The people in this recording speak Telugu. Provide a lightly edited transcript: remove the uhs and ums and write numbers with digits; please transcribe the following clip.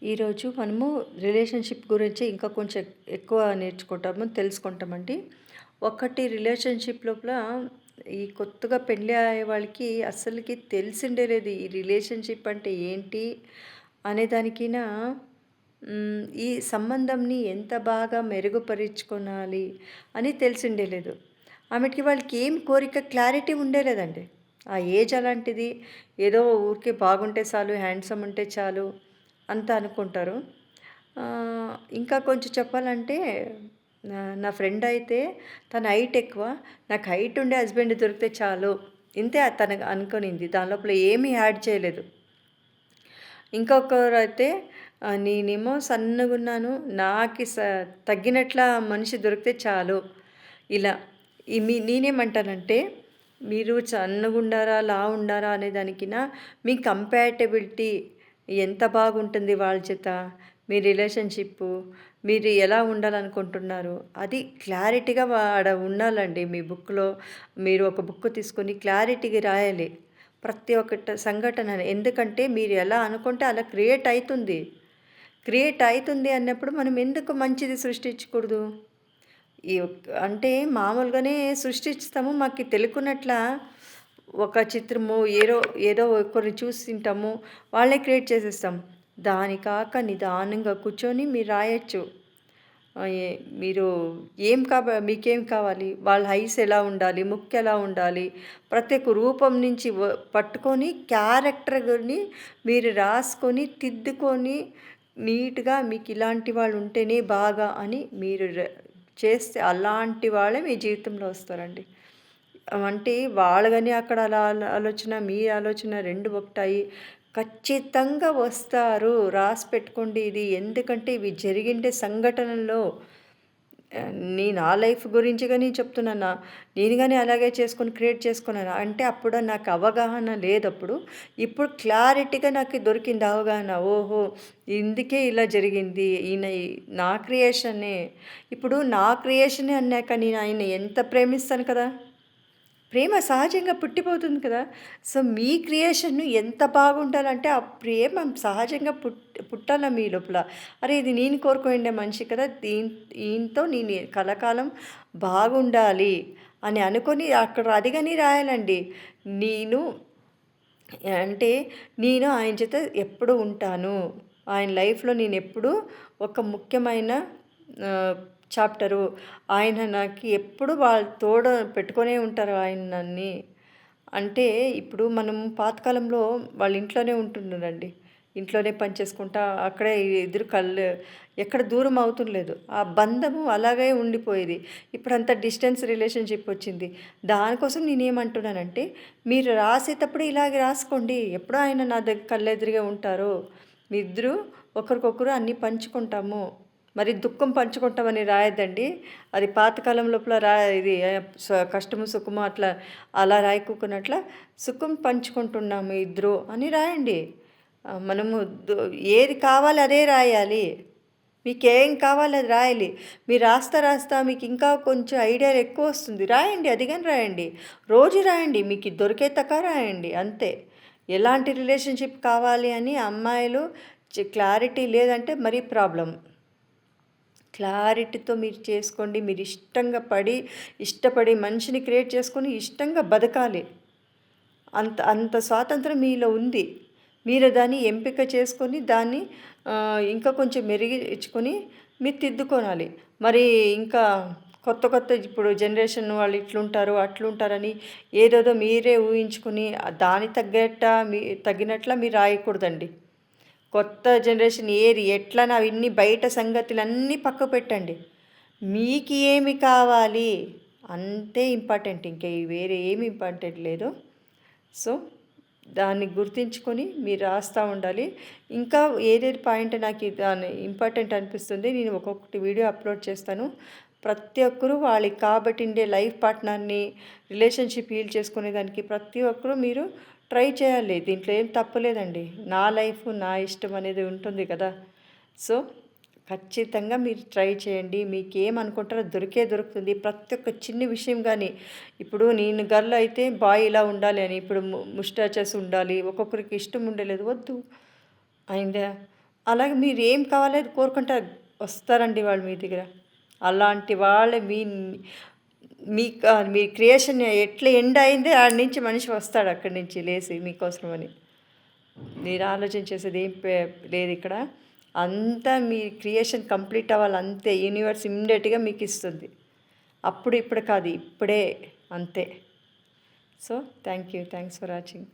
ఈరోజు మనము రిలేషన్షిప్ గురించి ఇంకా కొంచెం ఎక్కువ నేర్చుకుంటాము, తెలుసుకుంటామండి. ఒకటి రిలేషన్షిప్ లోపల ఈ కొత్తగా పెళ్ళి అయ్యే వాళ్ళకి అస్సలకి తెలిసిండే లేదు. ఈ రిలేషన్షిప్ అంటే ఏంటి అనే దానికినా ఈ సంబంధంని ఎంత బాగా మెరుగుపరుచుకోనాలి అని తెలిసిండే లేదు. ఆమెకి వాళ్ళకి ఏం కోరిక క్లారిటీ ఉండే లేదండి. ఆ ఏజ్ అలాంటిది. ఏదో ఊరికే బాగుంటే చాలు, హ్యాండ్సమ్ ఉంటే చాలు అంత అనుకుంటారు. ఇంకా కొంచెం చెప్పాలంటే నా నా ఫ్రెండ్ అయితే తన హైట్ ఎక్కువ. నాకు హైట్ ఉండే హస్బెండ్ దొరికితే చాలు. ఇంతే తను అనుకునింది. దాని లోపల ఏమీ యాడ్ చేయలేదు. ఇంకొకరైతే నేనేమో సన్నగున్నాను. నాకి తగ్గినట్ల మనిషి దొరికితే చాలు. ఇలా నేనేమంటానంటే, మీరు సన్నగుండారా, లావుండారా అనే దానికినా మీ కంపాటబిలిటీ ఎంత బాగుంటుంది వాళ్ళ చేత, మీ రిలేషన్‌షిప్పు, మీరు ఎలా ఉండాలనుకుంటున్నారు, అది క్లారిటీగా ఆడ ఉండాలండి మీ బుక్‌లో. మీరు ఒక బుక్ తీసుకొని క్లారిటీగా రాయాలి. ప్రతి ఒక్కటి సంఘటనని. ఎందుకంటే మీరు ఎలా అనుకుంటే అలా క్రియేట్ అయితుంది. క్రియేట్ అయితుంది అన్నప్పుడు మనం ఎందుకు మంచిది సృష్టించకూడదు? అంటే మామూలుగానే సృష్టిస్తాము. మాకు తెలియకున్నట్ల ఒక చిత్రము ఏదో ఒకరిని చూసింటాము. వాళ్ళే క్రియేట్ చేసేస్తాం. దాని కాక నిదానంగా కూర్చొని మీరు రాయొచ్చు. ఆహ్, ఎ మీరు మీకేం కావాలి? వాళ్ళ ఐస్ ఎలా ఉండాలి? ముక్కు ఎలా ఉండాలి? ప్రతి ఒక్క రూపం నుంచి పట్టుకొని క్యారెక్టర్‌ని మీరు రాసుకొని, దిద్దుకొని నీట్‌గా మీకు ఇలాంటి వాళ్ళు ఉంటేనే బాగా అని మీరు చేస్తే అలాంటి వాళ్ళే మీ జీవితంలో వస్తారండి. అంటే వాళ్ళు గాని అక్కడ అలా ఆలోచన, మీ ఆలోచన 2 ఒకటయి ఖచ్చితంగా వస్తారు. రాసి పెట్టుకోండి ఇది. ఎందుకంటే ఇవి జరిగిండే సంఘటనల్లో నా లైఫ్ గురించి గాని చెప్తున్నానా, నేను గాని అలాగే చేసుకొని క్రియేట్ చేసుకున్నాను. అంటే అప్పుడు నాకు అవగాహన లేదప్పుడు. ఇప్పుడు క్లారిటీగా నాకు దొరికింది అవగాహన. ఓహో! ఇందుకే ఇలా జరిగింది. నా క్రియేషనే. ఇప్పుడు నా క్రియేషనే అన్నాక నేను ఆయన్ని ఎంత ప్రేమిస్తాను కదా! ప్రేమ సహజంగా పుట్టిపోతుంది కదా! సో, మీ క్రియేషన్ ఎంత బాగుండాలంటే, ఆ ప్రేమ సహజంగా పుట్టాల మీ లోపల. అరే! ఇది నేను కోరుకునే మనిషి కదా! ఈయనతో నేను కలకాలం బాగుండాలి అని అనుకోని అక్కడ అది గాని రాయాలండి. నేను అంటే నేను ఆయన చేత ఎప్పుడూ ఉంటాను. ఆయన లైఫ్‌లో నేనెప్పుడూ ఒక ముఖ్యమైన ఆహ్, చాప్టరు. ఆయన నాకు ఎప్పుడు తోడ పెట్టుకొనే ఉంటారు ఆయన నన్ని. అంటే ఇప్పుడు మనం పాతకాలంలో వాళ్ళ ఇంట్లోనే ఉంటున్నారండి. ఇంట్లోనే పని చేసుకుంటా అక్కడే ఎదురు ఎక్కడ దూరం అవుతుండలేదు. ఆ బంధము అలాగే ఉండిపోయేది. ఇప్పుడంతా డిస్టెన్స్ రిలేషన్‌షిప్ వచ్చింది. దానికోసం నేనేమంటున్నానంటే, మీరు రాసేటప్పుడు ఇలాగే రాసుకోండి. ఎప్పుడూ ఆయన నా కళ్ళెదురుగే ఉంటారు. మీ ఇద్దరు ఒకరికొకరు అన్నీ పంచుకుంటాము. మరి దుఃఖం పంచుకుంటామని రాయొద్దండి. అది పాతకాలం లోపల ఇది కష్టము, సుఖము అలా రాయకోకున్నట్ల సుఖం పంచుకుంటున్నాము ఇద్దరు అని రాయండి. మనము ఏది కావాలో అదే రాయాలి. మీకేం కావాలో అది రాయాలి. మీరు రాస్తా మీకు ఇంకా కొంచెం ఐడియాలు ఎక్కువొస్తుంది. రాయండి. అది గాని రాయండి. రోజు రాయండి. మీకు దొరికేతక రాయండి అంతే. ఎలాంటి రిలేషన్‌షిప్ కావాలి అని అమ్మాయిలు క్లారిటీ లేదంటే మరీ ప్రాబ్లమ్. క్లారిటీతో మీరు చేసుకోండి. మీరు ఇష్టపడి మనిషిని క్రియేట్ చేసుకొని ఇష్టంగా బతకాలి. అంత అంత స్వాతంత్రం మీలో ఉంది. మీరు దాన్ని ఎంపిక చేసుకొని దాన్ని ఇంకా కొంచెం మెరుగుచ్చుకొని మీరు దిద్దుకోనాలి. మరి ఇంకా కొత్త ఇప్పుడు జనరేషన్ వాళ్ళు ఇట్లుంటారు, అట్లుంటారని ఏదేదో మీరే ఊహించుకొని దాని తగ్గినట్ల మీరు రాయకూడదండి. కొత్త జనరేషన్ ఏది ఎట్లనో అవన్నీ బయట సంగతులన్నీ పక్కకు పెట్టండి. మీకు ఏమి కావాలి అంతే ఇంపార్టెంట్. వేరే ఏమి ఇంపార్టెంట్ లేదు. సో, దాన్ని గుర్తుంచుకొని మీరు రాస్తా ఉండాలి. ఇంకా ఏదేది పాయింట్ నాకు దాని ఇంపార్టెంట్ అనిపిస్తుంది. నేను ఒక్కొక్కటి వీడియో అప్లోడ్ చేస్తాను. ప్రతి ఒక్కరు వాళ్ళకి కాబట్టిండే లైఫ్ పార్ట్నర్‌ని రిలేషన్‌షిప్ హీల్ చేసుకునేదానికి ప్రతి ఒక్కరు మీరు ట్రై చేయాలి. దీంట్లో ఏం తప్పు లేదండి. నా లైఫ్ నా ఇష్టం అనేది ఉంటుంది కదా! సో, ఖచ్చితంగా మీరు ట్రై చేయండి. మీకేమనుకుంటారో దొరుకుతుంది. ప్రతి ఒక్క చిన్న విషయం గానీ, ఇప్పుడు నేను గర్ల్ అయితే బాయ్ ఇలా ఉండాలి అని, ఇప్పుడు ముస్టాచెస్ ఉండాలి. ఒక్కొక్కరికి ఇష్టం ఉండలేదు. వద్దు. అయిందా? అలాగే మీరేం కావాలో అది కోరుకుంటే వస్తారండి వాళ్ళు మీ దగ్గర. అలాంటి వాళ్ళే మీ క్రియేషన్ ఎట్లా ఎండ్ అయిందో ఆడ నుంచి మనిషి వస్తాడు అక్కడి నుంచి లేసి మీకోసమని. మీరు ఆలోచన చేసేది ఏం లేదిక్కడ. అంతా మీ క్రియేషన్ కంప్లీట్ అవ్వాలి అంతే. యూనివర్స్ ఇమ్మీడియేట్‌గా మీకిస్తుంది. అప్పుడు ఇప్పుడు కాదు. ఇప్పుడే అంతే. So, thank you. Thanks for watching.